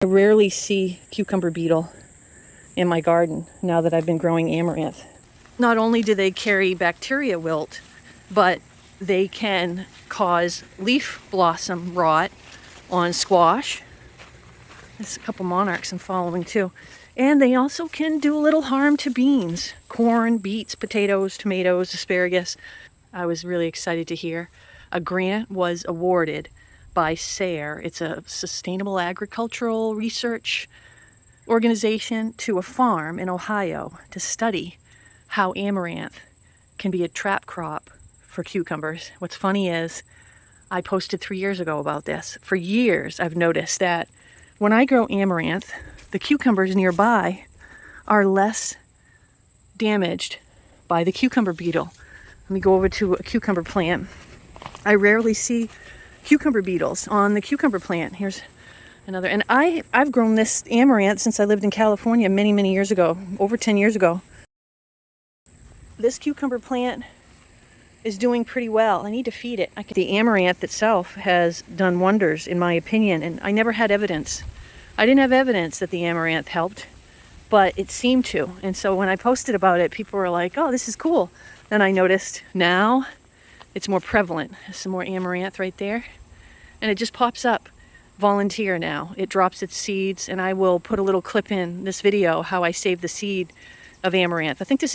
I rarely see cucumber beetle in my garden now that I've been growing amaranth. Not only do they carry bacteria wilt, but they can cause leaf blossom rot on squash. There's a couple monarchs I'm following too. And they also can do a little harm to beans, corn, beets, potatoes, tomatoes, asparagus. I was really excited to hear a grant was awarded by SARE. It's a Sustainable Agricultural Research organization to a farm in Ohio to study how amaranth can be a trap crop for cucumbers. What's funny is I posted 3 years ago about this. For years, I've noticed that when I grow amaranth, the cucumbers nearby are less damaged by the cucumber beetle. Let me go over to a cucumber plant. I rarely see cucumber beetles on the cucumber plant. Here's another. And I've grown this amaranth since I lived in California many, many years ago, over 10 years ago. This cucumber plant is doing pretty well. I need to feed it. The amaranth itself has done wonders, in my opinion, and I never had evidence. I didn't have evidence that the amaranth helped, but it seemed to. And so when I posted about it, people were like, oh, this is cool. Then I noticed now it's more prevalent. There's some more amaranth right there. And it just pops up. Volunteer now. It drops its seeds, and I will put a little clip in this video how I saved the seed of amaranth. I think this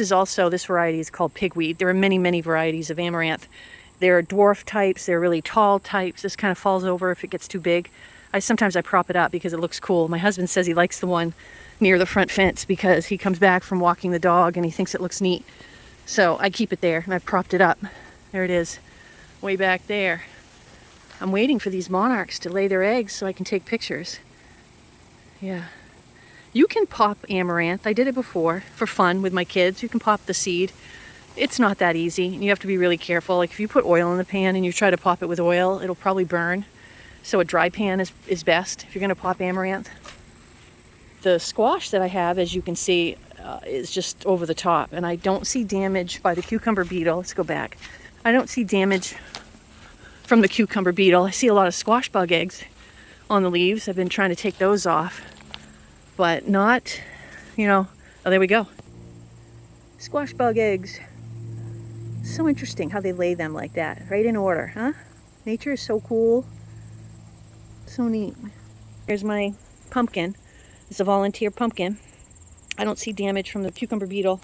variety is called pigweed. There are many, many varieties of amaranth. There are dwarf types, there are really tall types. This kind of falls over if it gets too big. Sometimes I prop it up because it looks cool. My husband says he likes the one near the front fence because he comes back from walking the dog and he thinks it looks neat. So I keep it there and I've propped it up. There it is, way back there. I'm waiting for these monarchs to lay their eggs so I can take pictures. Yeah. You can pop amaranth. I did it before for fun with my kids. You can pop the seed. It's not that easy. You have to be really careful. Like if you put oil in the pan and you try to pop it with oil, it'll probably burn. So a dry pan is best if you're going to pop amaranth. The squash that I have, as you can see, is just over the top. And I don't see damage by the cucumber beetle. Let's go back. I don't see damage from the cucumber beetle. I see a lot of squash bug eggs on the leaves. I've been trying to take those off. But not, oh, there we go. Squash bug eggs. So interesting how they lay them like that, right in order, huh? Nature is so cool. So neat. Here's my pumpkin. It's a volunteer pumpkin. I don't see damage from the cucumber beetle.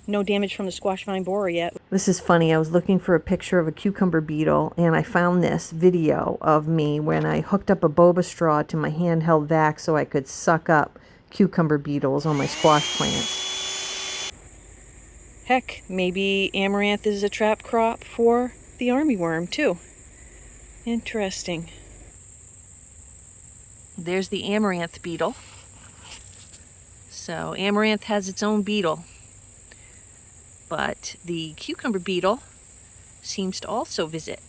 No damage from the squash vine borer yet. This is funny. I was looking for a picture of a cucumber beetle and I found this video of me when I hooked up a boba straw to my handheld vac so I could suck up cucumber beetles on my squash plants. Heck, maybe amaranth is a trap crop for the armyworm too. Interesting. There's the amaranth beetle. So amaranth has its own beetle. But the cucumber beetle seems to also visit.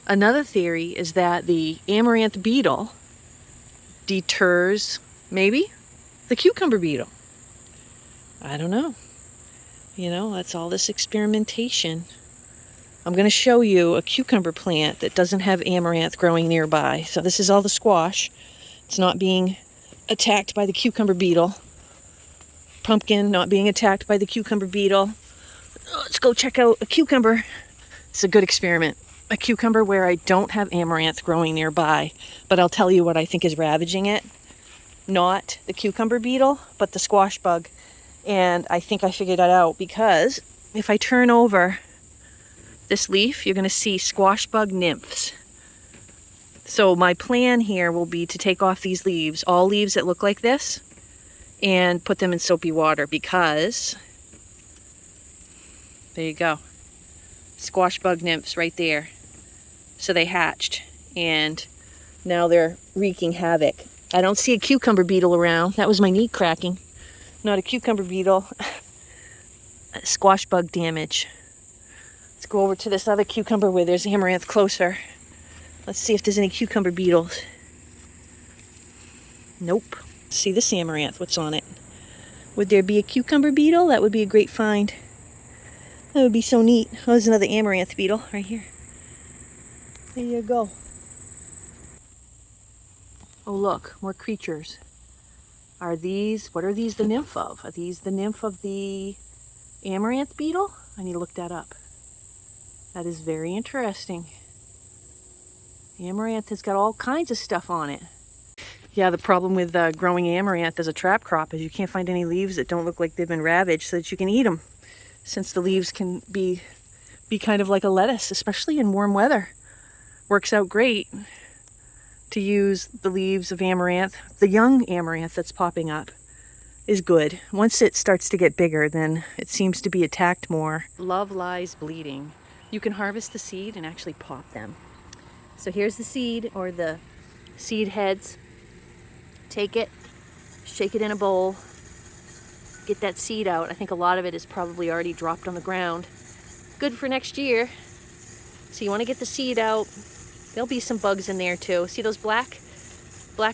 Another theory is that the amaranth beetle deters, maybe, the cucumber beetle. I don't know. That's all this experimentation. I'm going to show you a cucumber plant that doesn't have amaranth growing nearby. So this is all the squash. It's not being attacked by the cucumber beetle. Pumpkin not being attacked by the cucumber beetle. Let's go check out a cucumber. It's a good experiment. A cucumber where I don't have amaranth growing nearby, but I'll tell you what I think is ravaging it. Not the cucumber beetle, but the squash bug. And I think I figured that out because if I turn over this leaf, you're going to see squash bug nymphs. So my plan here will be to take off these leaves, all leaves that look like this, and put them in soapy water because, there you go, squash bug nymphs right there. So they hatched and now they're wreaking havoc. I don't see a cucumber beetle around. That was my knee cracking. Not a cucumber beetle. Squash bug damage. Let's go over to this other cucumber where there's amaranth closer. Let's see if there's any cucumber beetles. Nope. See this amaranth, what's on it? Would there be a cucumber beetle? That would be a great find. That would be so neat. Oh, there's another amaranth beetle right here. There you go. Oh look, more creatures. Are these, what are these the nymph of? Are these the nymph of the Amaranth beetle? I need to look that up. That is very interesting. Amaranth has got all kinds of stuff on it. Yeah, the problem with growing amaranth as a trap crop is you can't find any leaves that don't look like they've been ravaged so that you can eat them, since the leaves can be kind of like a lettuce, especially in warm weather. Works out great to use the leaves of amaranth. The young amaranth that's popping up is good. Once it starts to get bigger, then it seems to be attacked more. Love lies bleeding. You can harvest the seed and actually pop them. So here's the seed, or the seed heads. Take it, shake it in a bowl, get that seed out. I think a lot of it is probably already dropped on the ground. Good for next year. So you want to get the seed out. There'll be some bugs in there too. See those black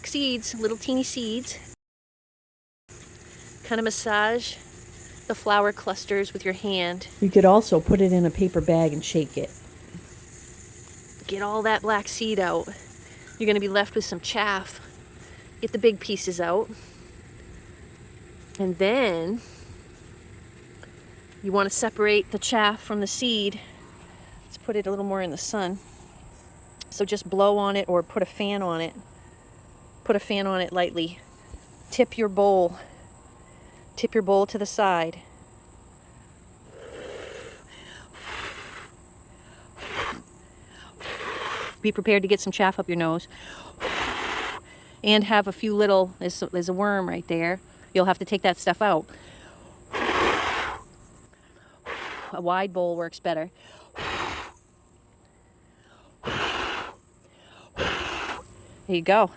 seeds, little teeny seeds? Kind of massage the flower clusters with your hand. You could also put it in a paper bag and shake it. Get all that black seed out. You're going to be left with some chaff. Get the big pieces out. And then you want to separate the chaff from the seed. Let's put it a little more in the sun. So just blow on it or put a fan on it. Put a fan on it lightly. Tip your bowl. Tip your bowl to the side. Be prepared to get some chaff up your nose. And have a few little, there's a worm right there. You'll have to take that stuff out. A wide bowl works better. There you go.